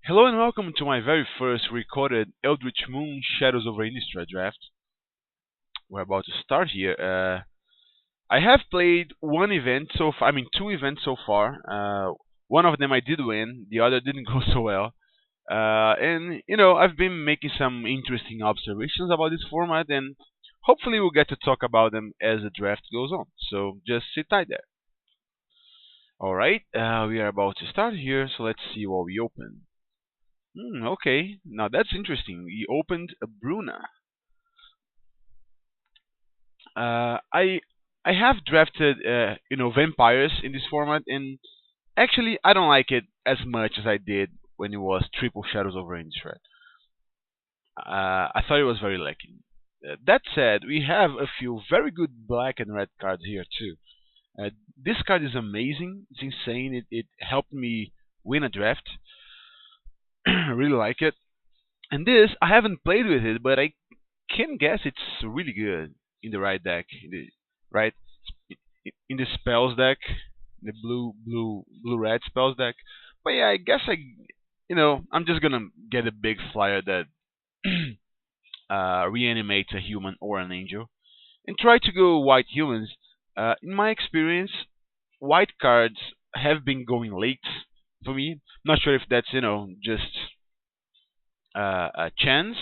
Hello and welcome to my very first recorded Eldritch Moon Shadows over Innistrad draft. We're about to start here. I have played one event so far, two events so far. One of them I did win, the other didn't go so well. I've been making some interesting observations about this format, and hopefully we'll get to talk about them as the draft goes on. So just sit tight there. Alright, we are about to start here, so let's see what we open. Okay, now that's interesting. We opened a Bruna. I have drafted vampires in this format, and actually I don't like it as much as I did when it was triple Shadows over Innistrad. I thought it was very lacking. That said, we have a few very good black and red cards here too. This card is amazing. It's insane. It helped me win a draft. Really like it. And this, I haven't played with it, but I can guess it's really good in the right deck, right in the spells deck, the blue red spells deck. But yeah, I guess I'm just gonna get a big flyer that reanimates a human or an angel, and try to go white humans. In my experience, white cards have been going late for me. Not sure if that's just a chance,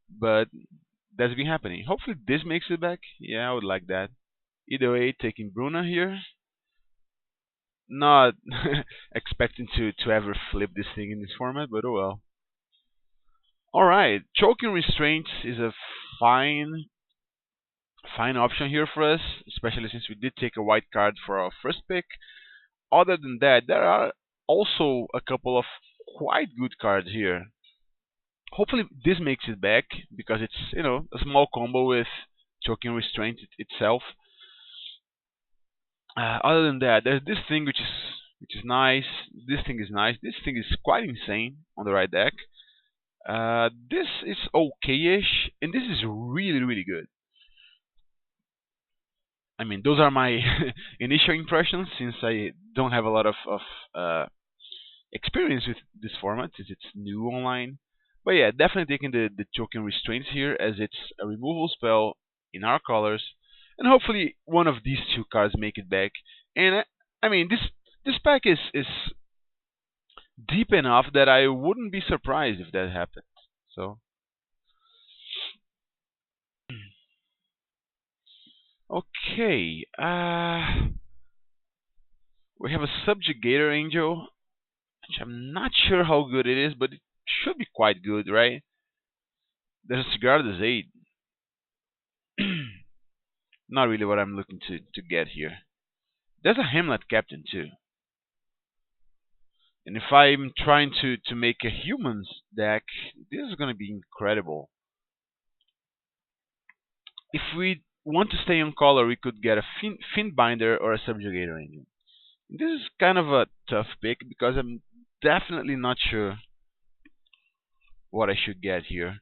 but that's been happening. Hopefully this makes it back. Yeah, I would like that. Either way, taking Bruna here. Not expecting to ever flip this thing in this format, but oh well. Alright, Choking Restraints is a fine option here for us, especially since we did take a white card for our first pick. Other than that, there are also a couple of quite good cards here. Hopefully this makes it back, because it's a small combo with Choking Restraint itself. Other than that, there's this thing which is nice. This thing is nice. This thing is quite insane on the right deck. This is okay-ish, and this is really good. I mean, those are my initial impressions, since I don't have a lot of experience with this format, since it's new online. But yeah, definitely taking the Choking Restraints here, as it's a removal spell in our colors, and hopefully one of these two cards make it back. And I mean, this pack is deep enough that I wouldn't be surprised if that happened. So okay, we have a Subjugator Angel, which I'm not sure how good it is, but it should be quite good, right? There's a Sigarda's Aid. Not really what I'm looking to get here. There's a Hamlet Captain too. And if I'm trying to make a humans deck, this is going to be incredible. If we want to stay on color, we could get a Fiendbinder or a Subjugator Angel. This is kind of a tough pick, because I'm definitely not sure what I should get here.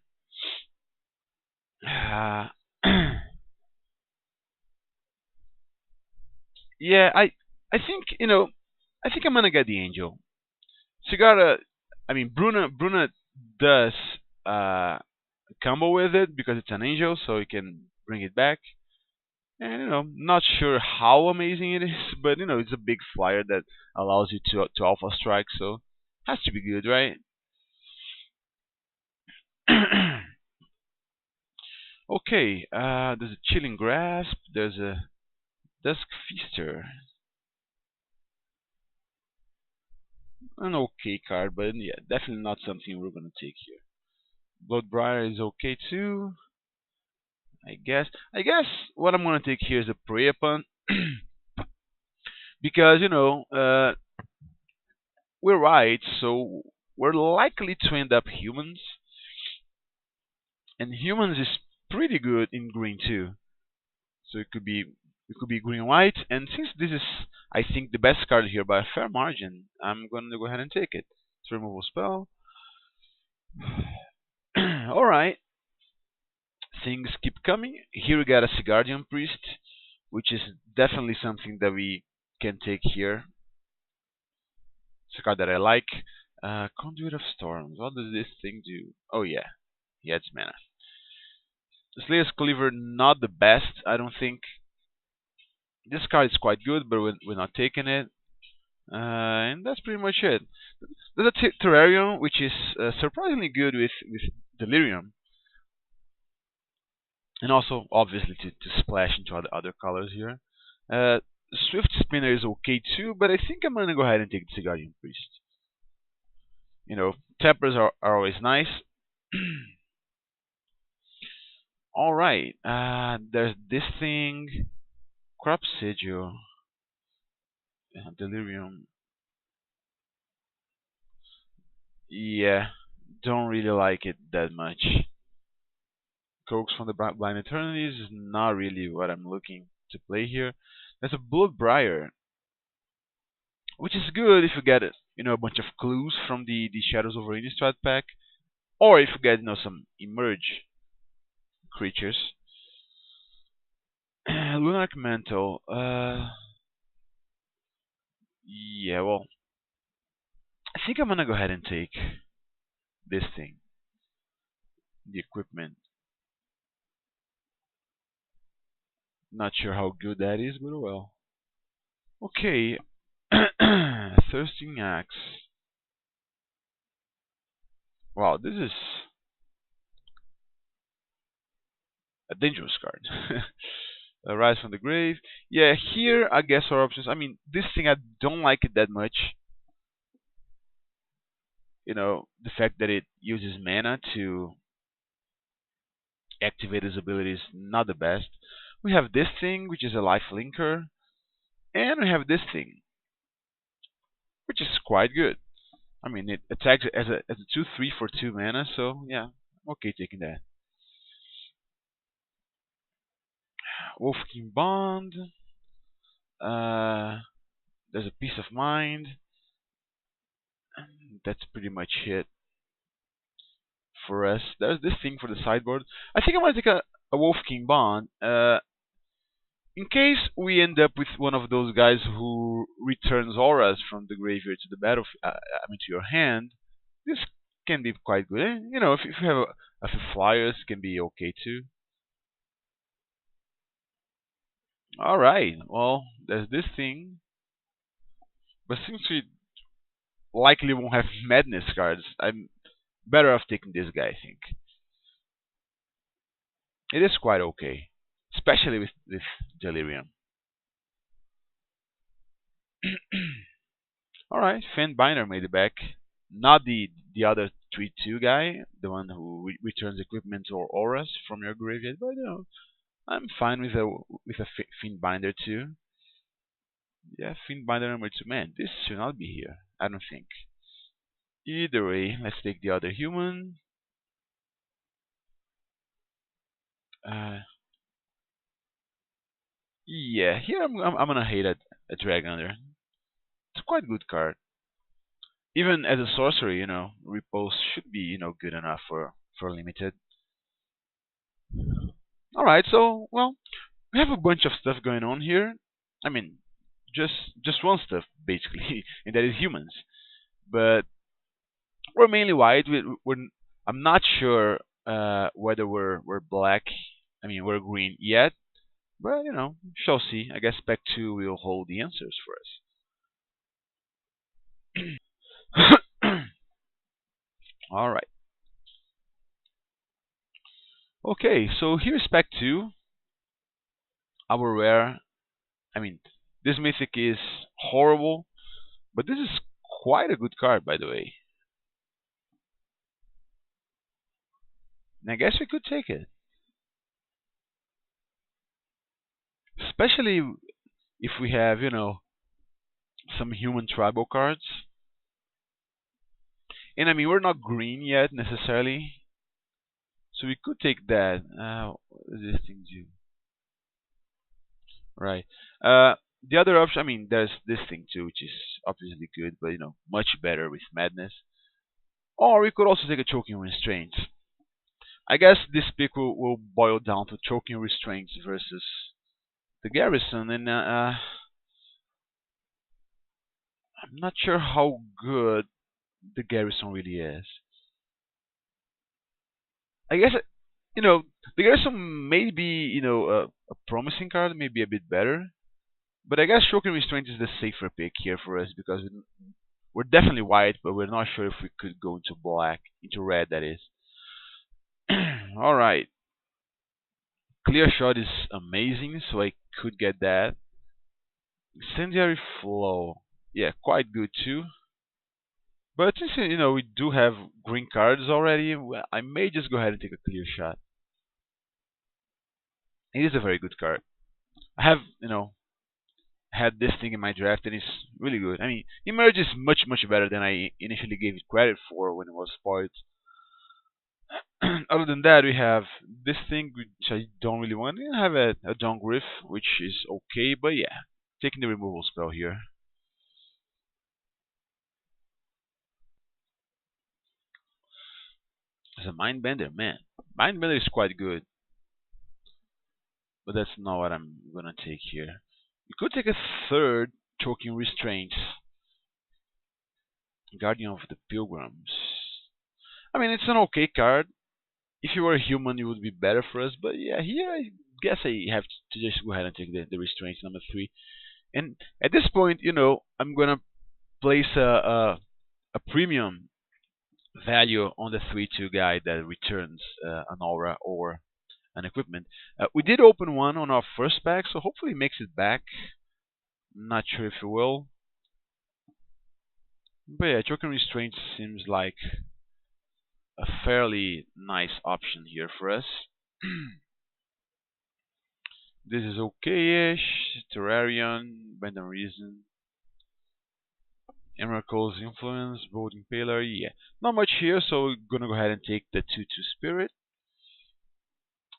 Yeah, I think I think I'm gonna get the Angel. Sigarda, Bruna does combo with it because it's an angel, so you can bring it back. And not sure how amazing it is, but it's a big flyer that allows you to alpha strike, so has to be good, right? Okay, there's a Chilling Grasp, there's a Dusk Feaster. An okay card, but yeah, definitely not something we're gonna take here. Bloodbriar is okay too. I guess what I'm gonna take here is a Prey Upon, because we're white, so we're likely to end up humans, and humans is pretty good in green too. So it could be green white, and since this is, I think, the best card here by a fair margin, I'm gonna go ahead and take it. It's a removal spell. Alright. Things keep coming. Here we got a Sigardian Priest, which is definitely something that we can take here. It's a card that I like. Conduit of Storms. What does this thing do? Oh yeah, he adds mana. Slayer's Cleaver, not the best, I don't think. This card is quite good, but we're not taking it. And that's pretty much it. There's a Terrarium, which is surprisingly good with Delirium. And also, obviously, to splash into other colors here. Uh, Swift Spinner is okay too, but I think I'm gonna go ahead and take the Guardian Priest. Tappers are always nice. Alright, there's this thing. Crop Sigil. Delirium. Yeah, don't really like it that much. Coax from the Blind Eternities is not really what I'm looking to play here. There's a Bloodbriar, which is good if you get a bunch of clues from the Shadows over Innistrad pack, or if you get some emerge creatures. Lunarch Mantle. Yeah, well, I think I'm gonna go ahead and take this thing, the equipment. Not sure how good that is, but well. Okay, Thirsting Axe. Wow, this is a dangerous card. Rise from the Grave. Yeah, here I guess our options. I mean, this thing I don't like it that much. The fact that it uses mana to activate his ability is not the best. We have this thing, which is a life linker, and we have this thing, which is quite good. I mean, it attacks as a 2/3 for 2 mana, so yeah, I'm okay taking that. Wolfking Bond. Uh, there's a Peace of Mind. And that's pretty much it for us. There's this thing for the sideboard. I think I'm gonna take a Wolfking Bond. In case we end up with one of those guys who returns auras from the graveyard to the battlefield, I mean to your hand, this can be quite good. If you have a few flyers, can be okay too. All right, well, there's this thing, but since we likely won't have madness cards, I'm better off taking this guy. I think it is quite okay, especially with Delirium. All right, Fan Binder made it back. Not the other 3/2 guy, the one who returns equipment or auras from your graveyard, but I'm fine with a Fiend Binder too. Yeah, Fiend Binder number 2. Man, this should not be here. I don't think. Either way, let's take the other human. Uh, yeah, here I'm gonna hate a Dragon Hunter. It's quite a good card. Even as a sorcery, repose should be good enough for limited. All right, so well, we have a bunch of stuff going on here. I mean, just one stuff basically, and that is humans. But we're mainly white. I'm not sure whether we're black. I mean, we're green yet, but shall see. I guess Spec 2 will hold the answers for us. All right. Okay, so here's Spec 2. Our rare. I mean, this mythic is horrible, but this is quite a good card, by the way. And I guess we could take it. Especially if we have, some human tribal cards. And I mean, we're not green yet necessarily. So we could take that. What does this thing do? Right. The other option, I mean, there's this thing too, which is obviously good, but much better with Madness. Or we could also take a Choking Restraints. I guess this pick will boil down to Choking Restraints versus the Garrison, and I'm not sure how good the Garrison really is. I guess you know the Garrison may be a promising card, maybe a bit better, but I guess Shocking Restraint is the safer pick here for us because we're definitely white, but we're not sure if we could go into black, into red, that is. All right, Clear Shot is amazing, so I could get that. Incendiary Flow, yeah, quite good too. But since we do have green cards already, well, I may just go ahead and take a Clear Shot. It is a very good card. I have had this thing in my draft and it's really good. I mean, Emerge is much better than I initially gave it credit for when it was spoiled. Other than that, we have this thing which I don't really want. I have a Dawn Griff, which is okay, but yeah, taking the removal spell here. As a Mindbender, man, Mindbender is quite good, but that's not what I'm gonna take here. You could take a third Choking Restraints, Guardian of the Pilgrims. I mean, it's an okay card. If you were a human, it would be better for us. But yeah, here I guess I have to just go ahead and take the restraints number 3. And at this point, I'm gonna place a premium value on the 3/2 guy that returns an aura or an equipment. We did open one on our first pack, so hopefully it makes it back. Not sure if it will. But yeah, Choking Restraint seems like a fairly nice option here for us. This is okay-ish. Terrarion, Bend Reason, Emerald's Influence, Bold Impaler, yeah. Not much here, so we're gonna go ahead and take the 2/2 Spirit.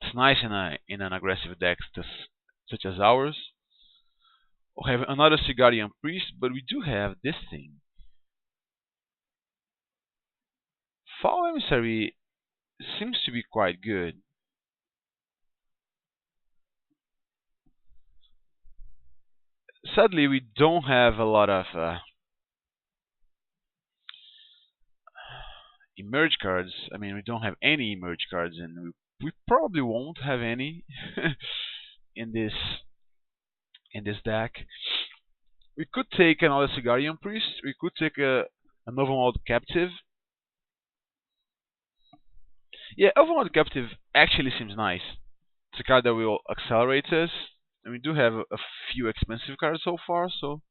It's nice in an aggressive deck such as ours. We have another Sigarian Priest, but we do have this thing. Foul Emissary seems to be quite good. Sadly, we don't have a lot of emerge cards. I mean, we don't have any emerge cards, and we probably won't have any in this deck. We could take another Sigarian Priest. We could take a Overwhelmed Captive. Yeah, Overwhelmed Captive actually seems nice. It's a card that will accelerate us, and we do have a few expensive cards so far, so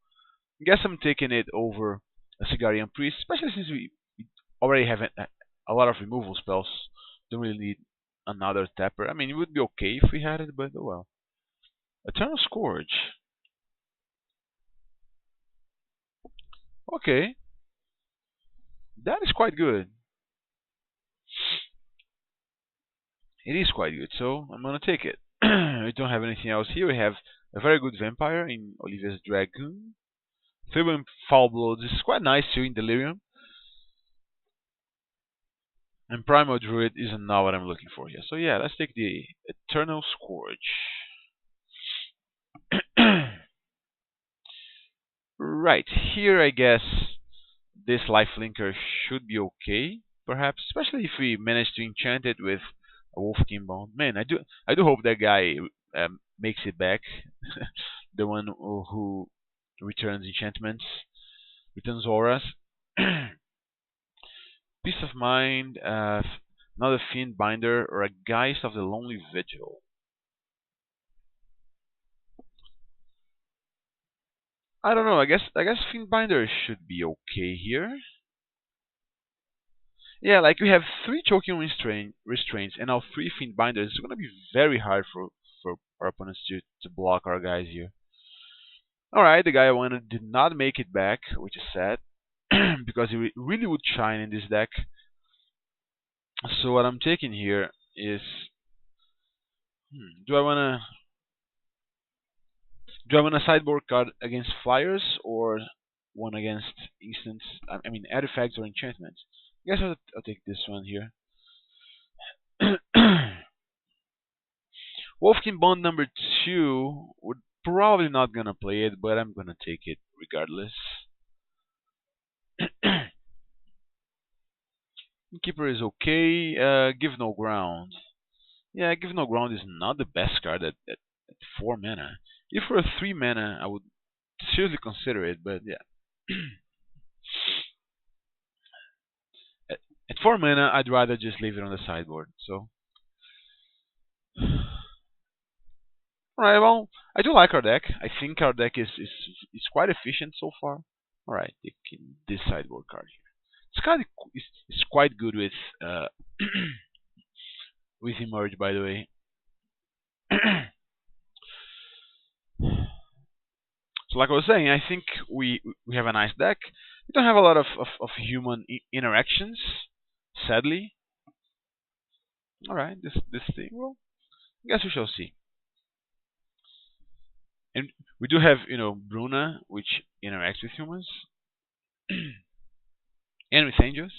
I guess I'm taking it over a Sigarian Priest, especially since we already have a lot of removal spells. Don't really need another tapper. I mean, it would be okay if we had it, but oh well. Eternal Scourge. Okay, that is quite good. It is quite good, so I'm gonna take it. We don't have anything else here. We have a very good vampire in Olivia's Dragoon. Thibble Foul Blood. This is quite nice too in Delirium. And Primal Druid isn't not what I'm looking for here. So yeah, let's take the Eternal Scourge. Right, here I guess this lifelinker should be okay, perhaps, especially if we manage to enchant it with a Wolfkin Bone. Man, I do hope that guy makes it back. The one who returns enchantments, returns auras. Peace of Mind, another Fiend Binder, or a Geist of the Lonely Vigil. I don't know. I guess Fiend Binder should be okay here. Yeah, like we have 3 Choking Restraints and now 3 Fiend Binders. It's gonna be very hard for our opponents to block our guys here. Alright, the guy I wanted did not make it back, which is sad. Because he really would shine in this deck. So what I'm taking here is... do I wanna sideboard card against flyers or one against instants? I mean artifacts or enchantments. I guess I'll take this one here. Wolfkin Bond number 2, we're probably not gonna play it, but I'm gonna take it regardless. Keeper is okay. Give no ground. Yeah, give no ground is not the best card at 4 mana. If for a 3 mana, I would seriously consider it, but yeah. at, at 4 mana, I'd rather just leave it on the sideboard. So, alright, well, I do like our deck. I think our deck is quite efficient so far. Alright, taking this sideboard card here. This card is quite good with uh, with Emerge, by the way. So, like I was saying, I think we have a nice deck. We don't have a lot of human interactions, sadly. All right, this thing. Well, I guess we shall see. And we do have, Bruna, which interacts with humans and with angels.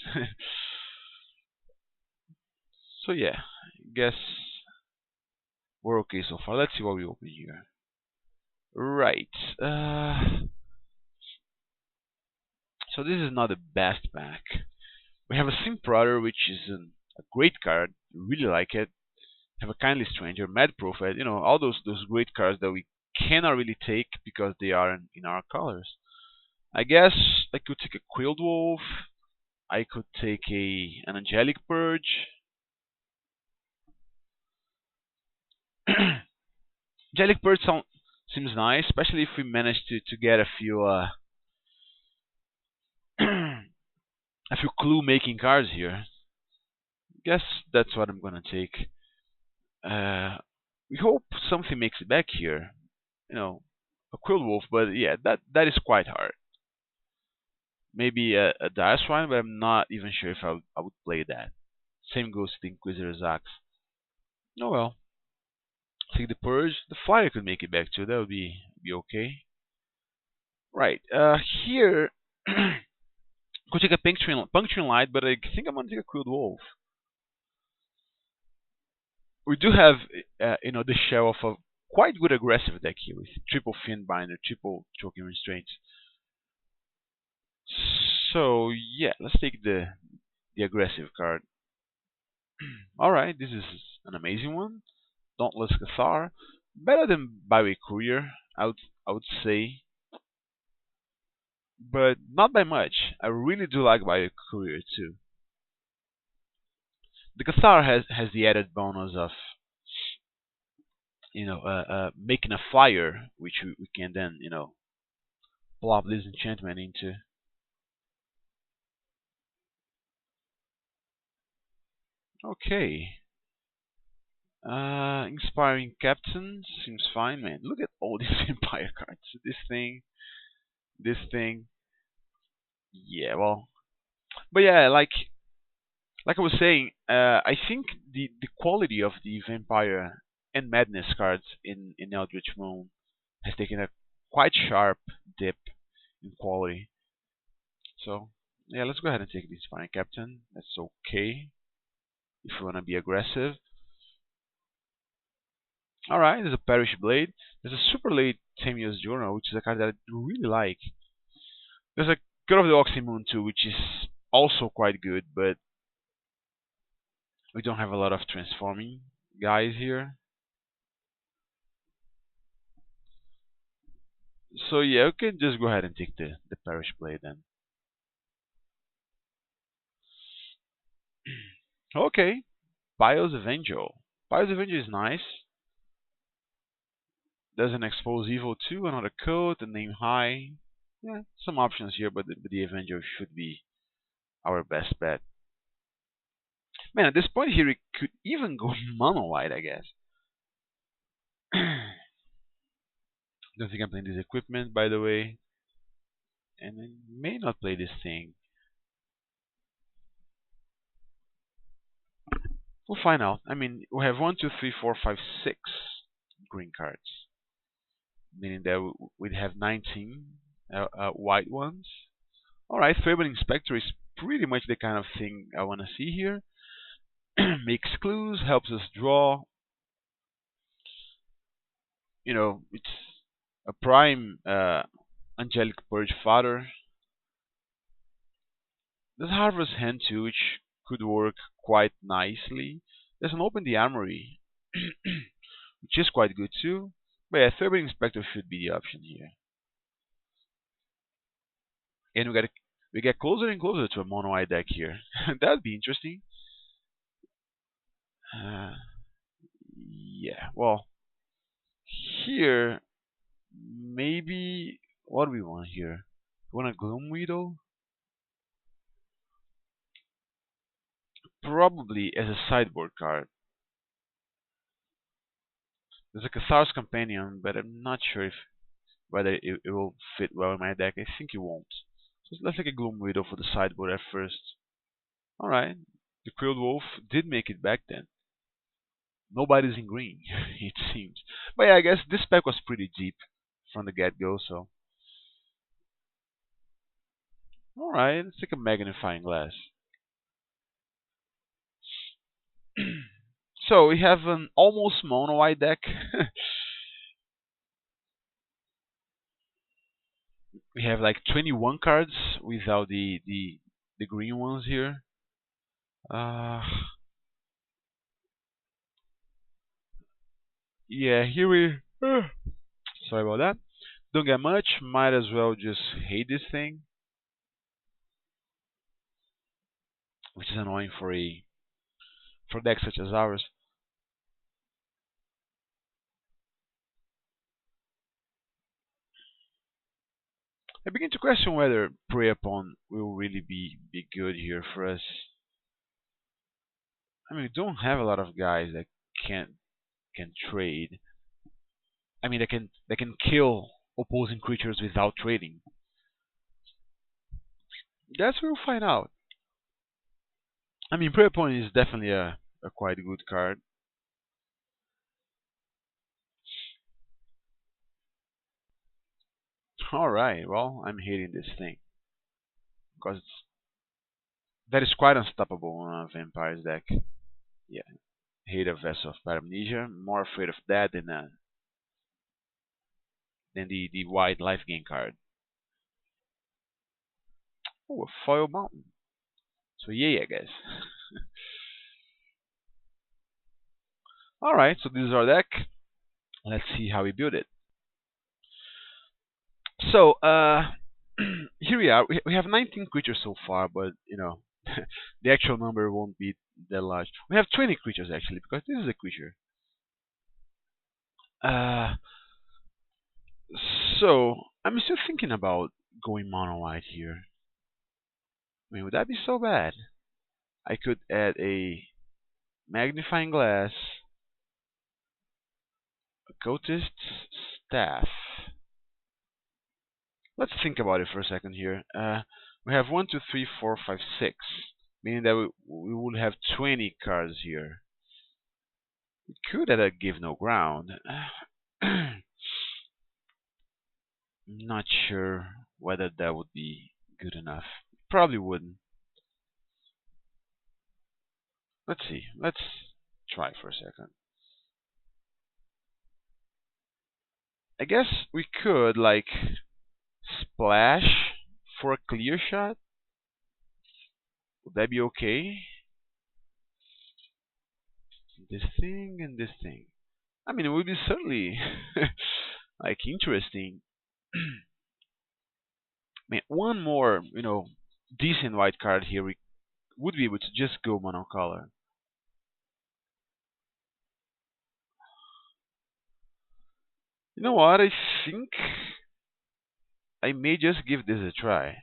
So yeah, I guess we're okay so far. Let's see what we open here. Right. So this is not the best pack. We have a Simprater, which is a great card. Really like it. Have a Kindly Stranger, Mad Prophet. All those great cards that we cannot really take because they are in our colors. I guess I could take a Quilled Wolf. I could take an Angelic Purge. Angelic Purge seems nice, especially if we manage to get a few a few clue making cards here. Guess that's what I'm gonna take. Uh, we hope something makes it back here. A Quilled Wolf, but yeah, that is quite hard. Maybe a Dire Swine, but I'm not even sure if I would play that. Same goes to the Inquisitor's Axe. Oh well. Take the Purge. The Flyer could make it back too. That would be okay. Right. Here, could take a Puncturing Light, but I think I'm gonna take a Quilled Wolf. We do have, the shell of a quite good aggressive deck here with triple Fiendbinder, triple Choking Restraints. So yeah, let's take the aggressive card. Alright, this is an amazing one. Dauntless Cathar. Better than Byway Courier, I would say. But not by much. I really do like Byway Courier too. The Cathar has the added bonus of making a flyer, which we can then plop this enchantment into. Okay. Inspiring Captain seems fine, man. Look at all these vampire cards. This thing. Yeah, well, but yeah, like I was saying, I think the quality of the vampire and madness cards in Eldritch Moon has taken a quite sharp dip in quality. So yeah, let's go ahead and take the inspiring Captain. That's okay if you want to be aggressive. Alright, there's a Perish Blade. There's a super late Tamiya's Journal, which is a card that I really like. There's a God of the Oxymoon too, which is also quite good, but we don't have a lot of transforming guys here. So yeah, we can just go ahead and take the Perish Blade then. Okay, Bio's Evangel. Bio's Evangel is nice. Doesn't expose evil too, another code, a name high. Yeah, some options here, but the Evangel should be our best bet. Man, at this point here, we could even go mono white, I guess. Don't think I'm playing this equipment, by the way. And I may not play this thing. We'll find out. I mean, we have 1, 2, 3, 4, 5, 6 green cards. Meaning that we'd have 19 white ones. Alright, Fabled Inspector is pretty much the kind of thing I want to see here. Makes clues, helps us draw. It's a prime Angelic Purge fodder. There's Harvest Hand too, which could work quite nicely. There's an open the armory, which is quite good too. But yeah, Third Inspector should be the option here. And we get closer and closer to a mono eye deck here. That'd be interesting. Uh, yeah, well, here maybe what do we want here? We want a Gloom Widow? Probably as a sideboard card. There's a Cathar's Companion, but I'm not sure if whether it will fit well in my deck. I think it won't. So let's take a Gloom Widow for the sideboard at first. Alright, the Quilled Wolf did make it back then. Nobody's in green, it seems. But yeah, I guess this pack was pretty deep from the get-go, so... Alright, let's take a Magnifying Glass. So we have an almost mono white deck. We have like 21 cards without the green ones here. Uh, yeah, here we. Sorry about that. Don't get much. Might as well just hate this thing, which is annoying for decks such as ours. I begin to question whether Prey Upon will really be good here for us. I mean, we don't have a lot of guys that can trade. I mean, they can kill opposing creatures without trading. Guess we'll find out. I mean, Prey Upon is definitely a quite good card. Alright, well, I'm hating this thing. Because that is quite unstoppable on a Vampire's deck. Yeah, hate a Vessel of Paramnesia. More afraid of that than the white life gain card. Oh, a Foil Mountain. So yay, I guess. Alright, so this is our deck. Let's see how we build it. So, here we are. We have 19 creatures so far, but, the actual number won't be that large. We have 20 creatures, actually, because this is a creature. Uh, so, I'm still thinking about going mono white here. I mean, would that be so bad? I could add a magnifying glass, a cultist's staff. Let's think about it for a second here. We have 1, 2, 3, 4, 5, 6, meaning that we would have 20 cards here. We could add a give no ground. Not sure whether that would be good enough. Probably wouldn't. Let's see. Let's try for a second. I guess we could, like, splash for a clear shot. Would that be okay? This thing and this thing. I mean, it would be certainly like interesting. I mean, one more, decent white card here we would be able to just go monocolor. You know what? I think I may just give this a try.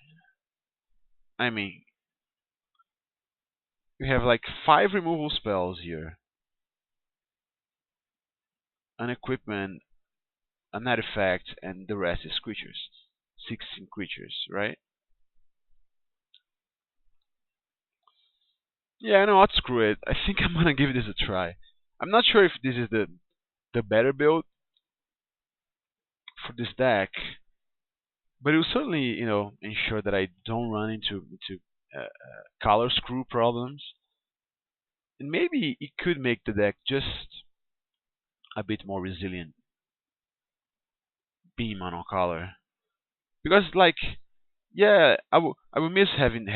I mean, we have like 5 removal spells here, an equipment, an artifact, and the rest is creatures. 16 creatures, right? Yeah, I know what, screw it. I think I'm gonna give this a try. I'm not sure if this is the better build for this deck, but it will certainly, ensure that I don't run into color screw problems, and maybe it could make the deck just a bit more resilient, being monocolor. Because, like, yeah, I will miss having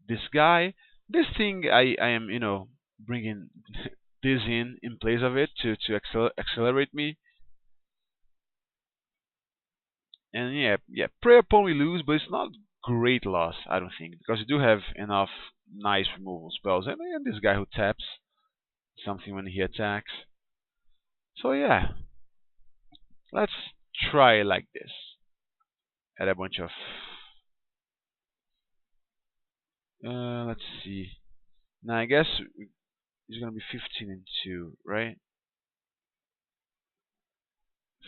this guy, This thing I am bringing this in place of it to accelerate me. And yeah, pray upon we lose, but it's not great loss, I don't think, because you do have enough nice removal spells, and this guy who taps something when he attacks. So yeah, let's try like this. Add a bunch of. Let's see. Now I guess it's gonna be 15 and 2, right?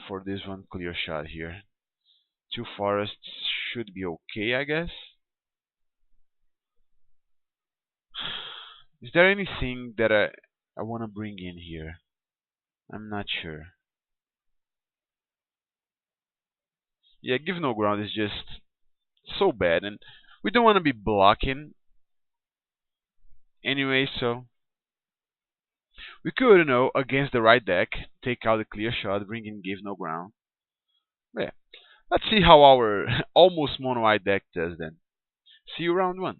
For this one clear shot here. Two forests should be okay, I guess. Is there anything that I want to bring in here? I'm not sure. Yeah, give no ground is just so bad, and we don't want to be blocking anyway, so we could, against the right deck, take out the clear shot, bring in give no ground. Yeah, let's see how our almost mono white deck does then. See you round one.